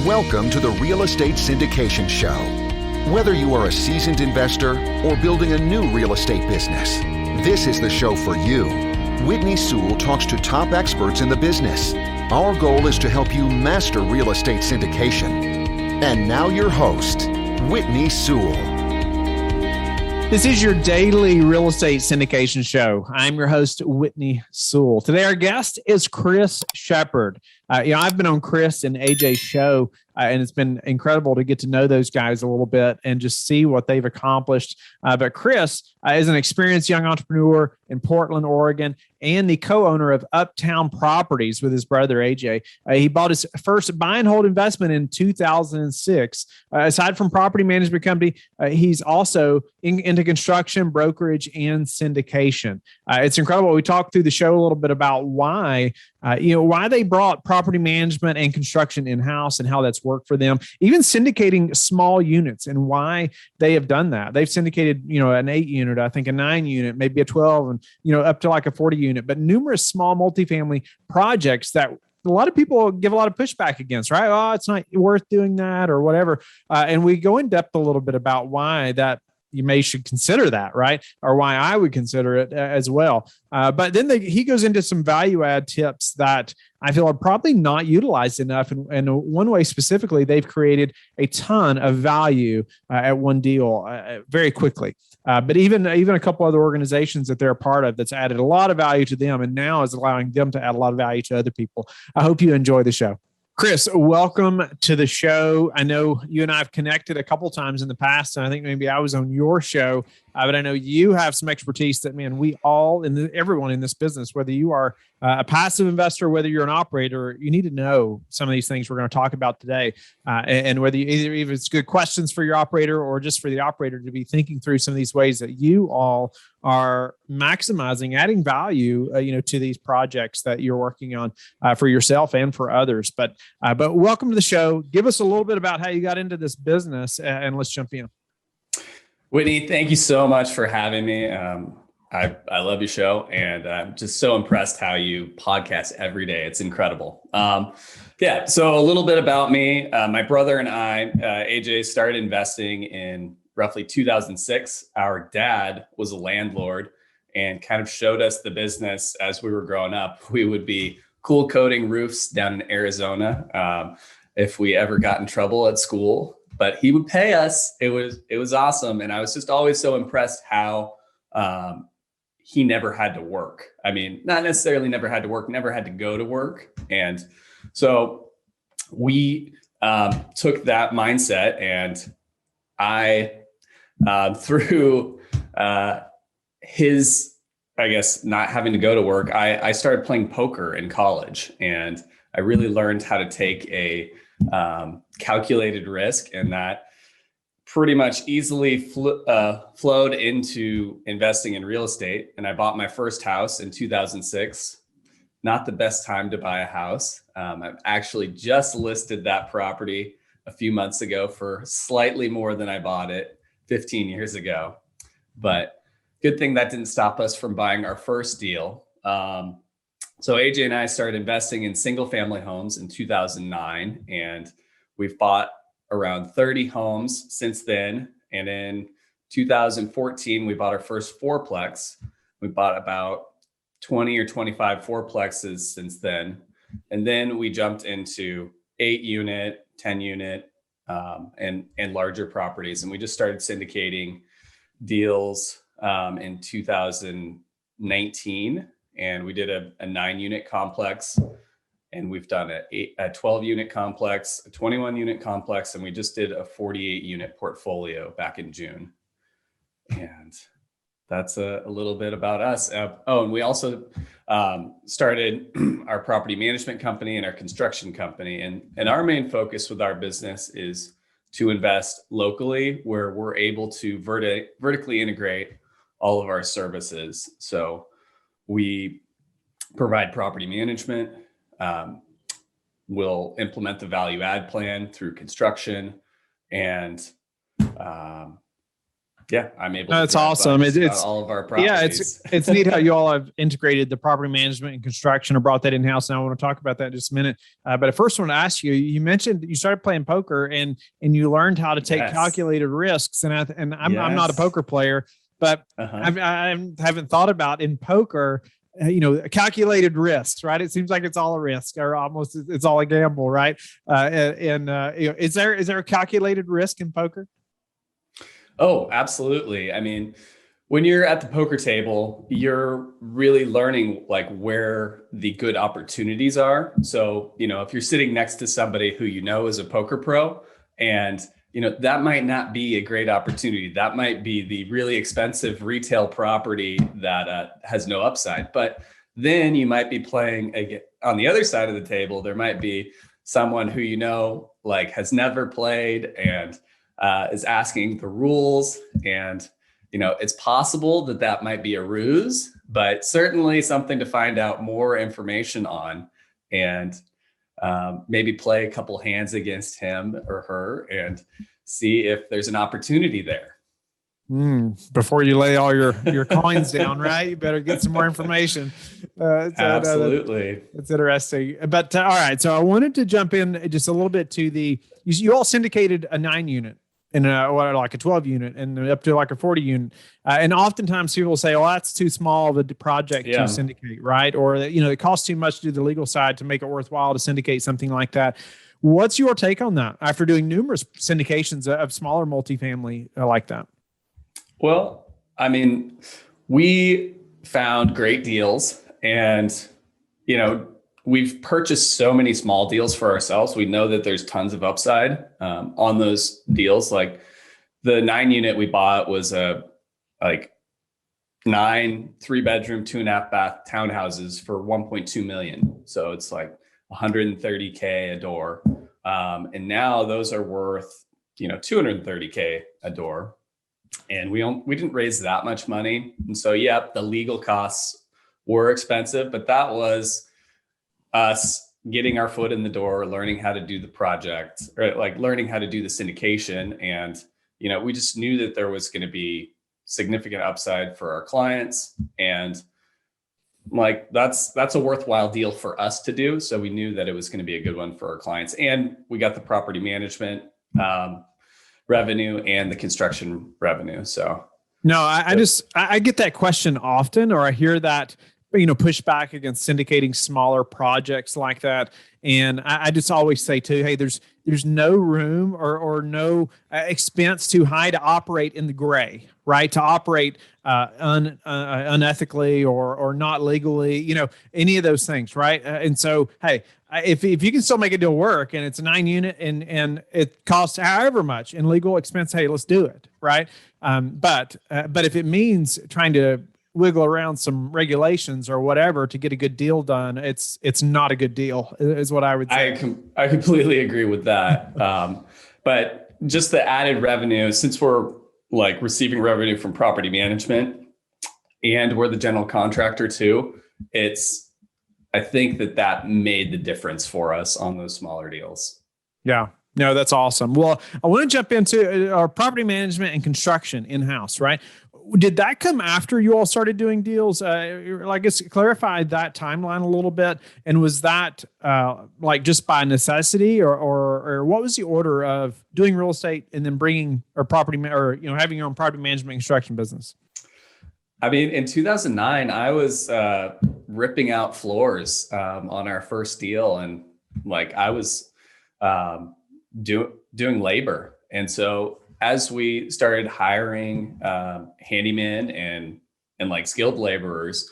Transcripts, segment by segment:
Welcome to the Real Estate Syndication Show. Whether you are a seasoned investor or building a new real estate business, this is the show for you. Whitney Sewell talks to top experts in the business. Our goal is to help you master real estate syndication. And now your host, Whitney Sewell. This is your daily real estate syndication show. I'm your host, Whitney Sewell. Today, our guest is Chris Shepard. I've been on Chris and AJ's show, and it's been incredible to get to know those guys a little bit and just see what they've accomplished. But Chris is an experienced young entrepreneur in Portland, Oregon, and the co-owner of Uptown Properties with his brother, AJ. He bought his first buy and hold investment in 2006. Aside from property management company, he's also into construction, brokerage, and syndication. It's incredible. We talked through the show a little bit about why they brought property management and construction in-house and how that's worked for them, even syndicating small units and why they have done that. They've syndicated, an 8 unit, I think a 9 unit, maybe a 12, and, up to like a 40 unit, but numerous small multifamily projects that a lot of people give a lot of pushback against, right? Oh, it's not worth doing that or whatever. And we go in depth a little bit about why that you should consider that, right? Or why I would consider it as well. But then he goes into some value add tips that I feel are probably not utilized enough. And one way specifically, they've created a ton of value at one deal very quickly. But even a couple other organizations that they're a part of that's added a lot of value to them and now is allowing them to add a lot of value to other people. I hope you enjoy the show. Chris, welcome to the show. I know you and I have connected a couple times in the past, and I think maybe I was on your show, but I know you have some expertise that, we all, everyone in this business, whether you are a passive investor, whether you're an operator, you need to know some of these things we're going to talk about today, and whether if it's good questions for your operator or just for the operator to be thinking through some of these ways that you all are maximizing, adding value, to these projects that you're working on for yourself and for others. But welcome to the show. Give us a little bit about how you got into this business, and let's jump in. Whitney, thank you so much for having me. I love your show, and I'm just so impressed how you podcast every day. It's incredible. So a little bit about me. My brother and I, AJ, started investing in roughly 2006. Our dad was a landlord and kind of showed us the business as we were growing up. We would be cool coating roofs down in Arizona if we ever got in trouble at school, but he would pay us. It was awesome. And I was just always so impressed how he never had to work. Not necessarily never had to work, never had to go to work. And so we took that mindset, and I, through his, not having to go to work, I started playing poker in college, and I really learned how to take a calculated risk, and that pretty much easily flowed into investing in real estate. And I bought my first house in 2006. Not the best time to buy a house. I've actually just listed that property a few months ago for slightly more than I bought it 15 years ago. But good thing that didn't stop us from buying our first deal. So AJ and I started investing in single family homes in 2009, and we've bought around 30 homes since then. And in 2014, we bought our first fourplex. We bought about 20 or 25 fourplexes since then. And then we jumped into 8 unit, 10 unit, and larger properties. And we just started syndicating deals in 2019. And we did a 9 unit complex, and we've done a 12 unit complex, a 21 unit complex, and we just did a 48 unit portfolio back in June. And that's a little bit about us. And we also started our property management company and our construction company. And our main focus with our business is to invest locally, where we're able to vertically integrate all of our services. So we provide property management. We'll implement the value add plan through construction, and Yeah, I'm able to That's drive awesome. by just about It's all of our properties. yeah, it's neat how you all have integrated the property management and construction or brought that in house. And I want to talk about that in just a minute. But I first want to ask you. You mentioned you started playing poker and you learned how to take Yes. calculated risks. And I'm not a Yes. poker player, but I haven't thought about in poker. Calculated risks, right? It seems like it's all a risk, or almost it's all a gamble, right? Is there a calculated risk in poker? Oh, absolutely. I mean, when you're at the poker table, you're really learning like where the good opportunities are. So, if you're sitting next to somebody who is a poker pro, and that might not be a great opportunity. That might be the really expensive retail property that has no upside. But then you might be playing on the other side of the table. There might be someone who like has never played and is asking the rules, and it's possible that might be a ruse, but certainly something to find out more information on, and maybe play a couple hands against him or her and see if there's an opportunity there. Before you lay all your coins down, right? You better get some more information. Absolutely. It's interesting. But all right, so I wanted to jump in just a little bit to you all syndicated a 9 unit and like a 12 unit and up to like a 40 unit. And oftentimes people say, well, that's too small of a project to syndicate, right? Or that, it costs too much to do the legal side to make it worthwhile to syndicate something like that. What's your take on that after doing numerous syndications of smaller multifamily like that? Well, I mean, we found great deals, and, we've purchased so many small deals for ourselves. We know that there's tons of upside on those deals. Like the 9 unit we bought was a 9 3-bedroom, 2.5 bath townhouses for $1.2 million. So it's like $130K a door. And now those are worth, $230K a door. And we didn't raise that much money. And so, the legal costs were expensive, but that was us getting our foot in the door, learning how to do the project, or like learning how to do the syndication. And, we just knew that there was going to be significant upside for our clients. And like, that's a worthwhile deal for us to do. So we knew that it was going to be a good one for our clients. And we got the property management revenue and the construction revenue. So no, I get that question often, or I hear that, push back against syndicating smaller projects like that. And I just always say too, hey, there's no room or no expense too high to operate in the gray, right? To operate unethically or not legally, any of those things, right? And so, hey, if you can still make a deal work and it's a 9 unit and it costs however much in legal expense, hey, let's do it, right? But if it means trying to wiggle around some regulations or whatever to get a good deal done, it's not a good deal, is what I would say. I completely agree with that. But just the added revenue, since we're like receiving revenue from property management and we're the general contractor too, I think that made the difference for us on those smaller deals. Yeah. No, that's awesome. Well, I want to jump into our property management and construction in-house, right? Did that come after you all started doing deals? I guess clarify that timeline a little bit. And was that like just by necessity, or what was the order of doing real estate and then bringing or property or having your own property management and construction business? I mean, in 2009, I was ripping out floors on our first deal, and like I was doing labor. And so as we started hiring handymen and like skilled laborers,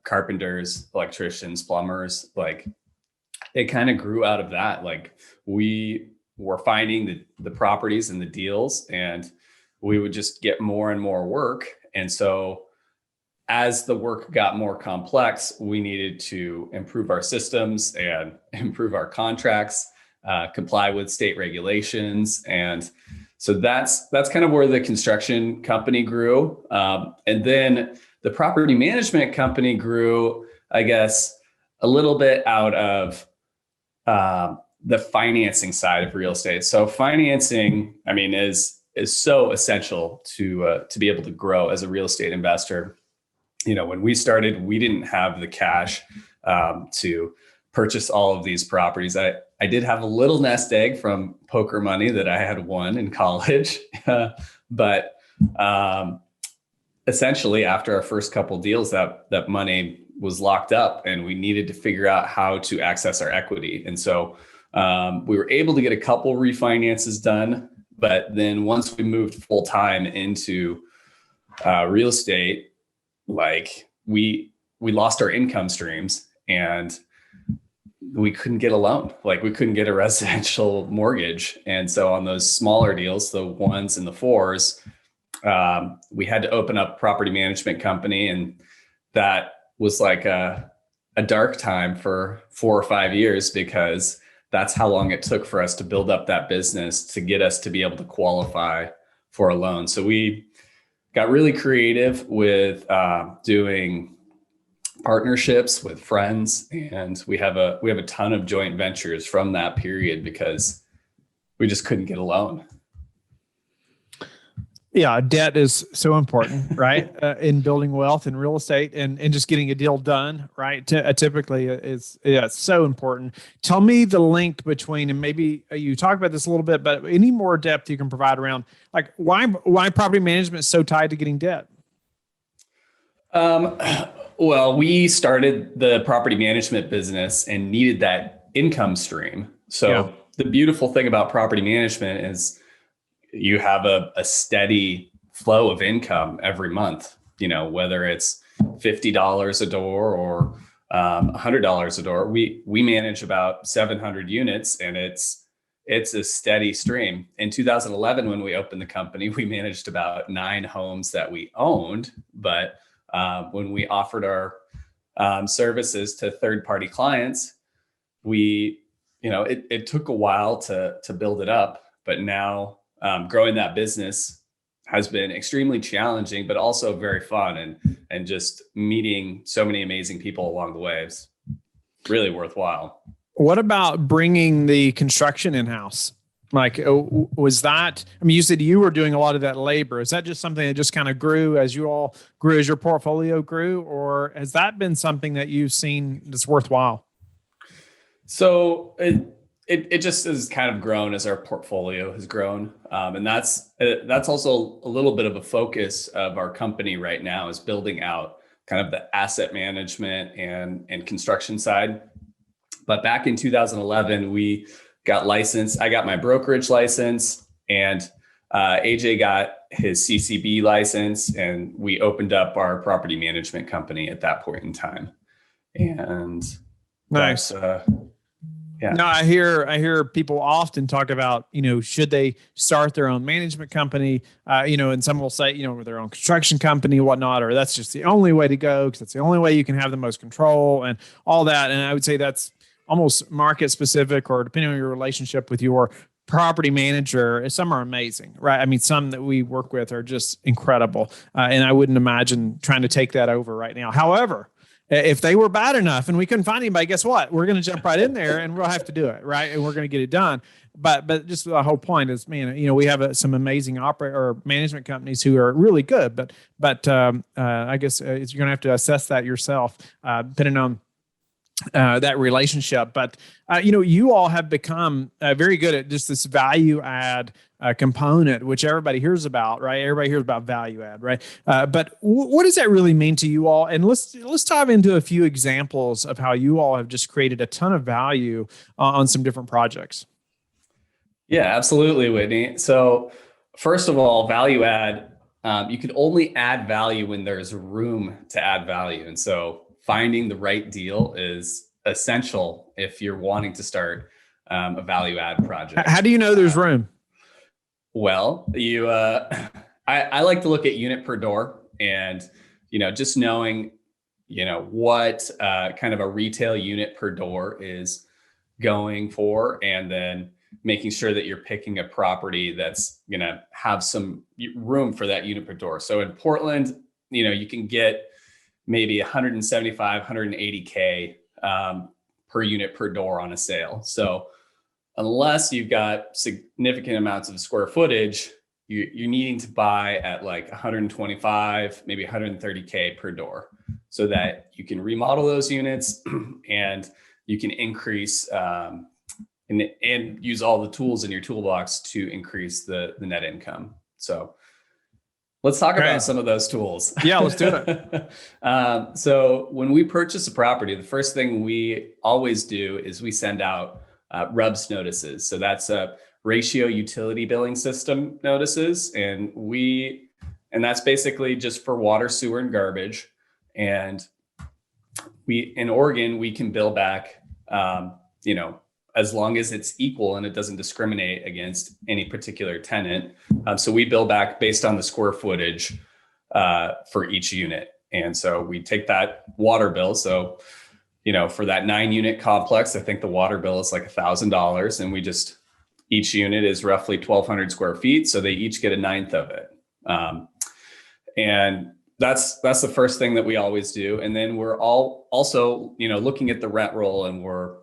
carpenters, electricians, plumbers, like it kind of grew out of that. Like we were finding the properties and the deals, and we would just get more and more work. And so as the work got more complex, we needed to improve our systems and improve our contracts, comply with state regulations. And so that's kind of where the construction company grew. And then the property management company grew, I guess, a little bit out of the financing side of real estate. So financing, I mean, is is so essential to be able to grow as a real estate investor. When we started, we didn't have the cash to purchase all of these properties. I did have a little nest egg from poker money that I had won in college, but essentially after our first couple deals, that money was locked up, and we needed to figure out how to access our equity. And so we were able to get a couple refinances done, but then once we moved full time into real estate, like we lost our income streams, and we couldn't get a loan. Like, we couldn't get a residential mortgage. And so on those smaller deals, the 1s and the 4s, we had to open up a property management company. And that was like a dark time for 4 or 5 years, because that's how long it took for us to build up that business to get us to be able to qualify for a loan. So we got really creative with doing partnerships with friends, and we have a ton of joint ventures from that period because we just couldn't get a loan. Yeah, debt is so important, right? In building wealth in real estate and just getting a deal done, right? Typically, it's so important. Tell me the link between, and maybe you talked about this a little bit, but any more depth you can provide around, like, why property management is so tied to getting debt? Well, we started the property management business and needed that income stream. So The beautiful thing about property management is you have a steady flow of income every month, whether it's $50 a door or $100 a door. We manage about 700 units, and it's a steady stream. In 2011, when we opened the company, we managed about 9 homes that we owned, but when we offered our services to third-party clients, it took a while to build it up. But now growing that business has been extremely challenging, but also very fun, and just meeting so many amazing people along the way is really worthwhile. What about bringing the construction in-house? Like, was that, you said you were doing a lot of that labor. Is that just something that just kind of grew as you all grew, as your portfolio grew, or has that been something that you've seen that's worthwhile? So it just has kind of grown as our portfolio has grown. And that's also a little bit of a focus of our company right now, is building out kind of the asset management and construction side. But back in 2011, we got licensed. I got my brokerage license, and AJ got his CCB license, and we opened up our property management company at that point in time. And nice. Yeah. No, I hear people often talk about, should they start their own management company? And some will say, their own construction company, whatnot, or that's just the only way to go because that's the only way you can have the most control and all that. And I would say that's almost market specific, or depending on your relationship with your property manager. Some are amazing, right? Some that we work with are just incredible. And I wouldn't imagine trying to take that over right now. However, if they were bad enough and we couldn't find anybody, guess what? We're going to jump right in there and we'll have to do it, right? And we're going to get it done. But just the whole point is, we have some amazing operator or management companies who are really good. But I guess you're going to have to assess that yourself, depending on that relationship. But, you all have become very good at just this value add component, which everybody hears about, right? Everybody hears about value add, right? But what does that really mean to you all? And let's dive into a few examples of how you all have just created a ton of value on some different projects. Yeah, absolutely, Whitney. So first of all, value add, you can only add value when there's room to add value. And so finding the right deal is essential if you're wanting to start a value add project. How do you know there's room? Well, I like to look at unit per door, and, just knowing, what kind of a retail unit per door is going for, and then making sure that you're picking a property that's going to have some room for that unit per door. So in Portland, you can get maybe 175, 180K per unit per door on a sale. So unless you've got significant amounts of square footage, you're needing to buy at like 125, maybe 130K per door, so that you can remodel those units and you can increase and use all the tools in your toolbox to increase the net income. So let's talk about some of those tools. Yeah, let's do it. So when we purchase a property, the first thing we always do is we send out RUBS notices. So that's a ratio utility billing system notices. And that's basically just for water, sewer, and garbage. And in Oregon, we can bill back, as long as it's equal and it doesn't discriminate against any particular tenant. So we bill back based on the square footage for each unit. And so we take that water bill. So, for that 9-unit complex, I think the water bill is like $1,000, and each unit is roughly 1,200 square feet. So they each get 1/9 of it. And that's the first thing that we always do. And then we're also looking at the rent roll, and we're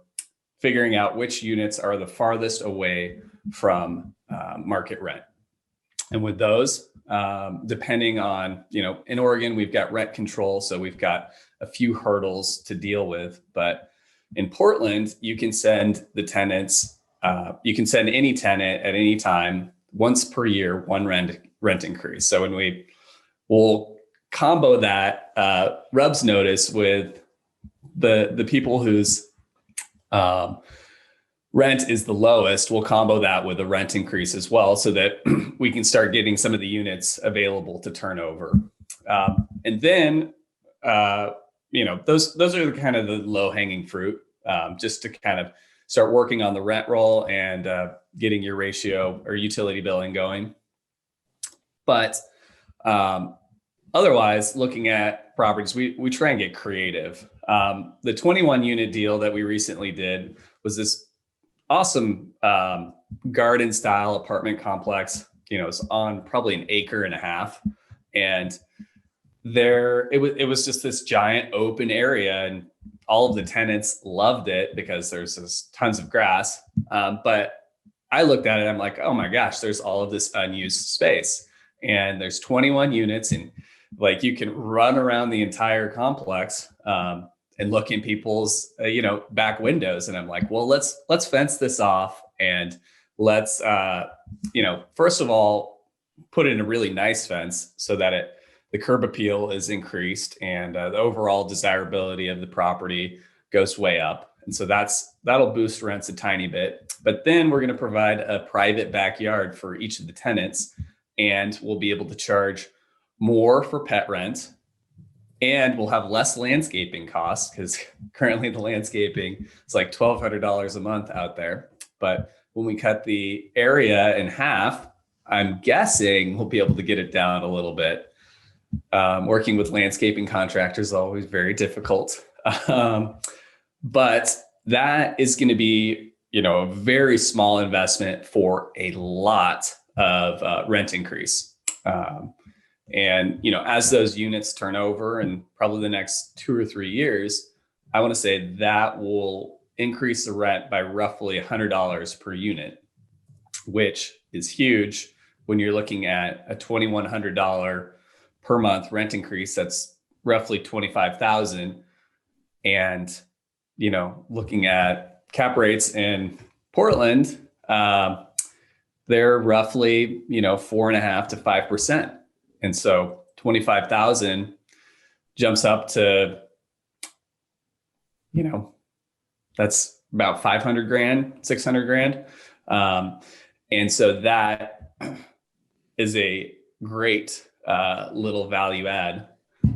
figuring out which units are the farthest away from market rent. And with those, depending on, in Oregon, we've got rent control. So we've got a few hurdles to deal with. But in Portland, you can send the tenants, you can send any tenant at any time, once per year, one rent increase. So when we'll combo that RUBS notice with the people whose rent is the lowest, we'll combo that with a rent increase as well, so that we can start getting some of the units available to turn over. And then, those are the kind of the low hanging fruit, just to kind of start working on the rent roll and getting your ratio or utility billing going. But otherwise, looking at properties, we try and get creative. The 21 unit deal that we recently did was this awesome garden style apartment complex. It's on probably 1.5 acres, and it was just this giant open area, and all of the tenants loved it because there's just tons of grass. But I looked at it, I'm like, oh my gosh, there's all of this unused space, and there's 21 units, and like you can run around the entire complex and look in people's back windows. And I'm like, well, let's fence this off, and let's first of all put in a really nice fence so that the curb appeal is increased, and the overall desirability of the property goes way up. And so that'll boost rents a tiny bit. But then we're going to provide a private backyard for each of the tenants, and we'll be able to charge more for pet rent, and we'll have less landscaping costs, because currently the landscaping is like $1,200 a month out there. But when we cut the area in half, I'm guessing we'll be able to get it down a little bit. Working with landscaping contractors is always very difficult. But that is going to be, a very small investment for a lot of rent increase. And, as those units turn over, and probably the next 2 or 3 years, I want to say that will increase the rent by roughly $100 per unit, which is huge when you're looking at a $2,100 per month rent increase. That's roughly $25,000. And, looking at cap rates in Portland, they're roughly, 4.5% to 5%. And so 25,000 jumps up to, that's about 500 grand, 600 grand. And so that is a great little value add.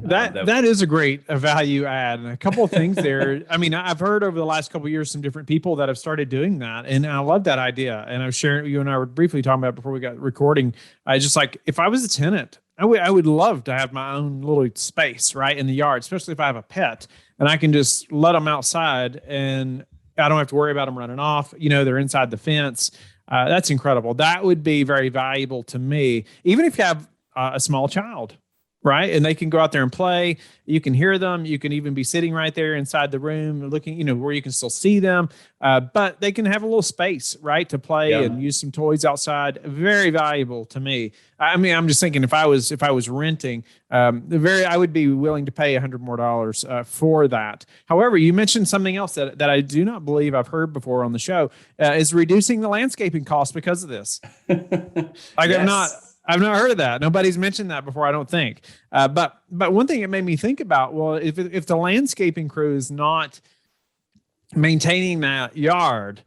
That is a great value add. And a couple of things there. I mean, I've heard over the last couple of years some different people that have started doing that, and I love that idea. And I was sharing, you and I were briefly talking about before we got recording. I just like, if I was a tenant, I would love to have my own little space right in the yard, especially if I have a pet, and I can just let them outside, and I don't have to worry about them running off. They're inside the fence. That's incredible. That would be very valuable to me, even if you have a small child. right? And they can go out there and play. You can hear them. You can even be sitting right there inside the room looking, where you can still see them. But they can have a little space, right, to play and use some toys outside. Very valuable to me. I mean, I'm just thinking if I was renting, I would be willing to pay $100 more for that. However, you mentioned something else that I do not believe I've heard before on the show is reducing the landscaping costs because of this. I've not heard of that. Nobody's mentioned that before, I don't think. But one thing it made me think about, well, if the landscaping crew is not maintaining that yard,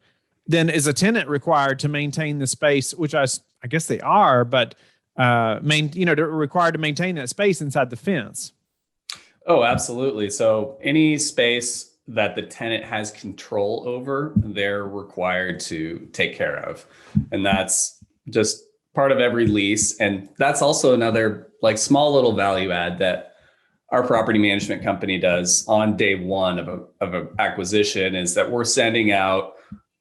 then is a tenant required to maintain the space, which I guess they are, but they're required to maintain that space inside the fence. Oh, absolutely. So any space that the tenant has control over, they're required to take care of. And that's just part of every lease. And that's also another small little value add that our property management company does on day one of an acquisition is that we're sending out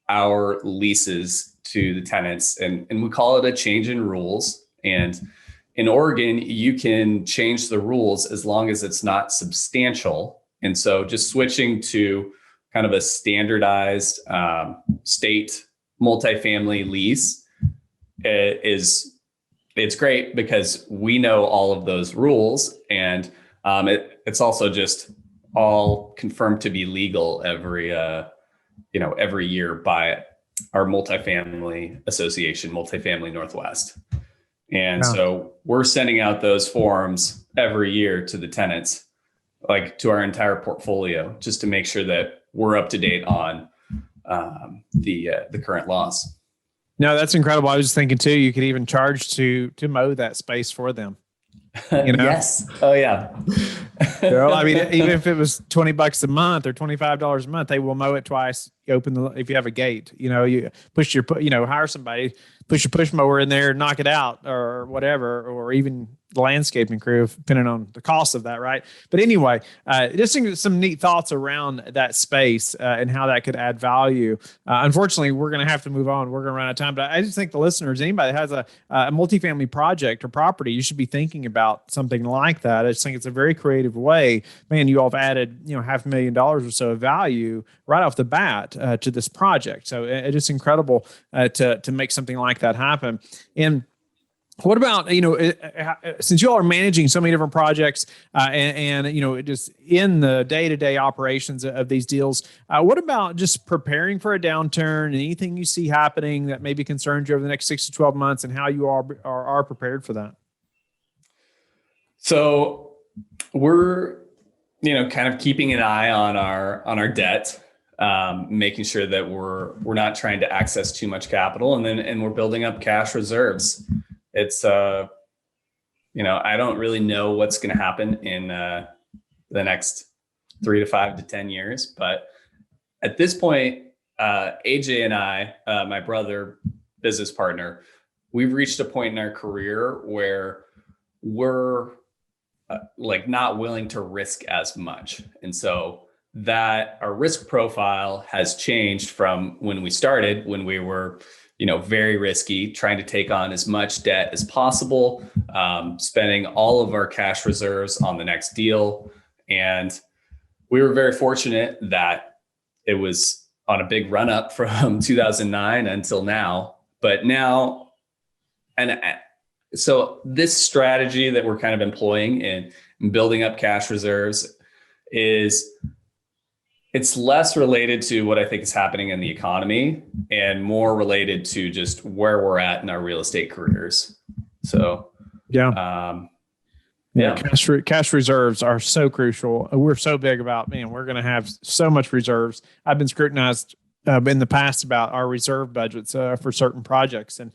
our leases to the tenants and we call it a change in rules. And in Oregon, you can change the rules as long as it's not substantial. And so just switching to kind of a standardized state multifamily lease it's great because we know all of those rules and it's also just all confirmed to be legal every year by our multifamily association, Multifamily Northwest. And so we're sending out those forms every year to the tenants, to our entire portfolio, just to make sure that we're up to date on the current laws. No, that's incredible. I was just thinking too, you could even charge to mow that space for them. Yes. Oh yeah. I mean, even if it was $20 a month or $25 a month, they will mow it twice. You if you have a gate, you hire somebody, push a push mower in there, knock it out or whatever, or even the landscaping crew, depending on the cost of that. Right. But anyway, just some neat thoughts around that space and how that could add value. Unfortunately, we're going to have to move on. We're going to run out of time, but I just think the listeners, anybody that has a multifamily project or property, you should be thinking about something like that. I just think it's a very creative way. Man, you all have added, $500,000 or so of value right off the bat to this project. So it's just incredible to make something like that happen. And what about, since you all are managing so many different projects and just in the day-to-day operations of these deals, what about just preparing for a downturn and anything you see happening that maybe concerns you over the next 6 to 12 months and how you are prepared for that? So we're, kind of keeping an eye on our debt, making sure that we're not trying to access too much capital, and we're building up cash reserves. It's, I don't really know what's going to happen in the next 3 to 5 to 10 years. But at this point, AJ and I, my brother, business partner, we've reached a point in our career where we're not willing to risk as much. And so that our risk profile has changed from when we started, when we were very risky, trying to take on as much debt as possible, spending all of our cash reserves on the next deal. And we were very fortunate that it was on a big run up from 2009 until now. But now, so this strategy that we're kind of employing in building up cash reserves it's less related to what I think is happening in the economy and more related to just where we're at in our real estate careers. So, cash reserves are so crucial. We're so big about, we're going to have so much reserves. I've been scrutinized in the past about our reserve budgets for certain projects. And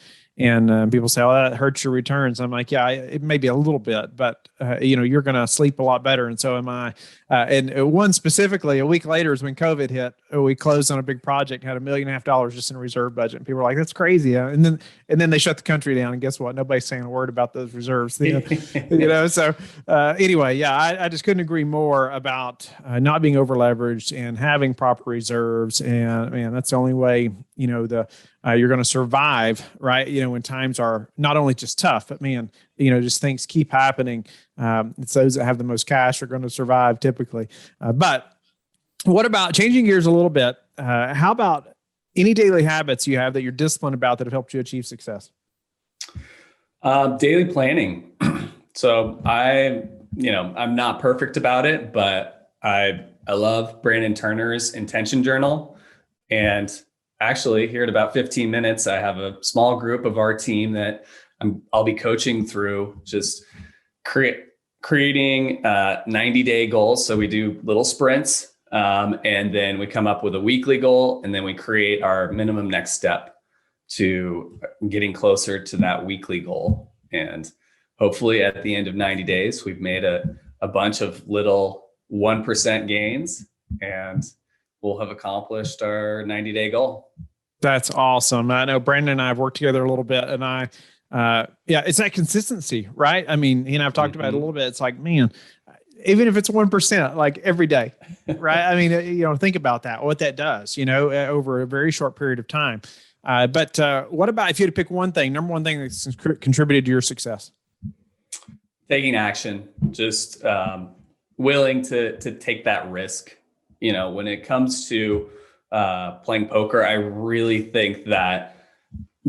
people say, oh, that hurts your returns. I'm like, yeah, it may be a little bit, but you're going to sleep a lot better. And so am I. And one specifically, a week later is when COVID hit. We closed on a big project, had $1.5 million just in a reserve budget. And people were like, that's crazy. And then they shut the country down. And guess what? Nobody's saying a word about those reserves. So anyway, I just couldn't agree more about not being over leveraged and having proper reserves. And man, that's the only way, you're going to survive, right? When times are not only just tough, but man, just things keep happening. It's those that have the most cash are going to survive typically. But what about changing gears a little bit? How about any daily habits you have that you're disciplined about that have helped you achieve success? Daily planning. So I'm not perfect about it, but I love Brandon Turner's intention journal. And actually here in about 15 minutes, I have a small group of our team that I'll be coaching through just creating 90-day goals. So we do little sprints, and then we come up with a weekly goal, and then we create our minimum next step to getting closer to that weekly goal. And hopefully at the end of 90 days, we've made a bunch of little 1% gains, and we'll have accomplished our 90-day goal. That's awesome. I know Brandon and I have worked together a little bit, and it's that consistency, right? I mean, he and I've talked about it a little bit. It's like, man, even if it's 1%, like every day, right? I mean, think about that, what that does, over a very short period of time. But what about if you had to pick one thing, number one thing that's contributed to your success? Taking action, just willing to take that risk. When it comes to playing poker, I really think that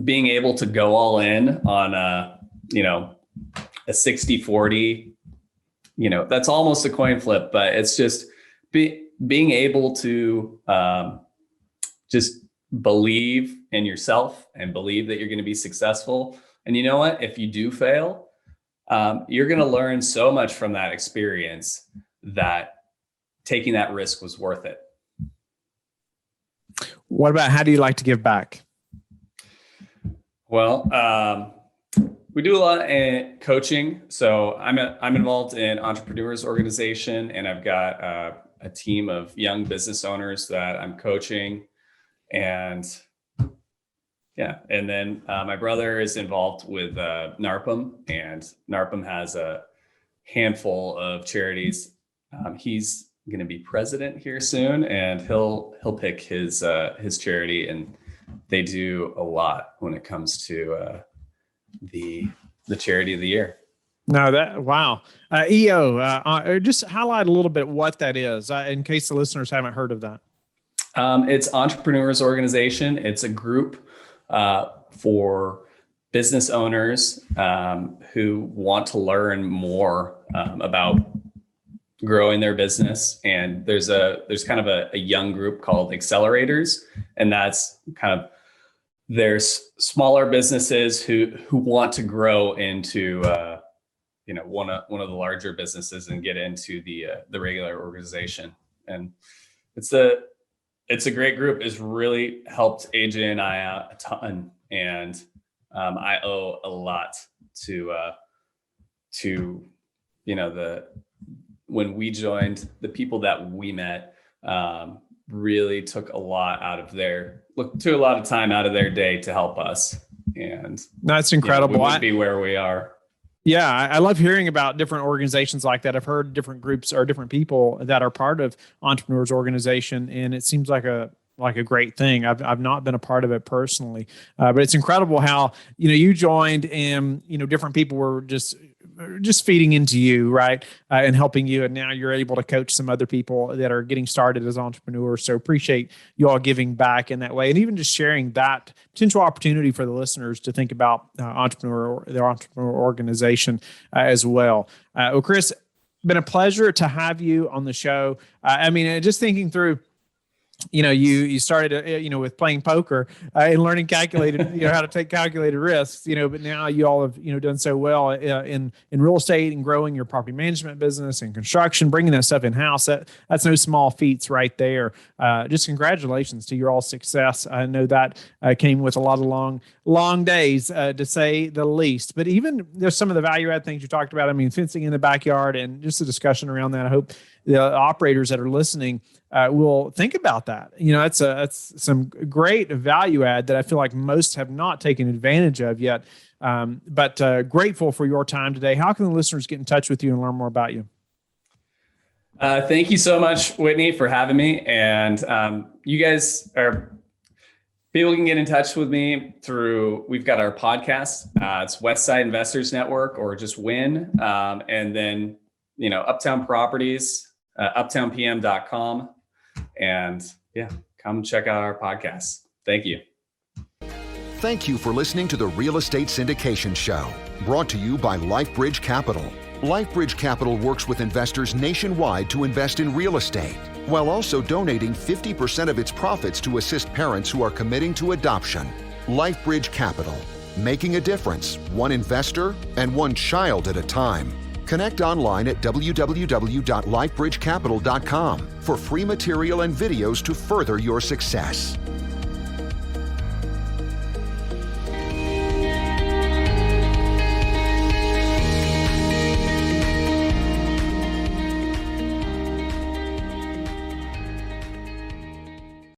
being able to go all in on a 60-40, that's almost a coin flip, but it's just being able to just believe in yourself and believe that you're going to be successful. And you know what? If you do fail, you're going to learn so much from that experience that taking that risk was worth it. What about how do you like to give back? Well, we do a lot in coaching. So I'm involved in Entrepreneurs Organization, and I've got a team of young business owners that I'm coaching. And then my brother is involved with NARPM, and NARPM has a handful of charities. He's going to be president here soon, and he'll pick his charity, and they do a lot when it comes to the charity of the year. No, wow. EO, just highlight a little bit what that is in case the listeners haven't heard of that. It's Entrepreneurs Organization. It's a group for business owners who want to learn more about growing their business. And there's kind of a young group called Accelerators, and that's kind of there's smaller businesses who want to grow into one of the larger businesses and get into the regular organization. And it's a great group. It's really helped AJ and I out a ton, and I owe a lot to when we joined, the people that we met really took a lot took a lot of time out of their day to help us. And that's incredible. We wouldn't be where we are. Yeah, I love hearing about different organizations like that. I've heard different groups or different people that are part of Entrepreneurs Organization, and it seems like a great thing. I've not been a part of it personally, but it's incredible how you joined, and different people were just feeding into you, right, and helping you, and now you're able to coach some other people that are getting started as entrepreneurs. So appreciate you all giving back in that way, and even just sharing that potential opportunity for the listeners to think about their entrepreneur organization as well. Well, Chris, been a pleasure to have you on the show. Just thinking through. You started, with playing poker and learning calculated, how to take calculated risks, but now you all have, done so well in real estate and growing your property management business and construction, bringing that stuff in house. That's no small feats right there. Just congratulations to your all success. I know that came with a lot of long days, to say the least, but even there's some of the value add things you talked about. Fencing in the backyard and just a discussion around that. I hope the operators that are listening will think about that. That's some great value add that I feel like most have not taken advantage of yet. But grateful for your time today. How can the listeners get in touch with you and learn more about you? Thank you so much, Whitney, for having me. And you guys are People can get in touch with me we've got our podcast. It's Westside Investors Network or just WIN. And then, Uptown Properties, uptownpm.com. And come check out our podcast. Thank you. Thank you for listening to the Real Estate Syndication Show, brought to you by LifeBridge Capital. LifeBridge Capital works with investors nationwide to invest in real estate, while also donating 50% of its profits to assist parents who are committing to adoption. LifeBridge Capital, making a difference, one investor and one child at a time. Connect online at www.lifebridgecapital.com for free material and videos to further your success.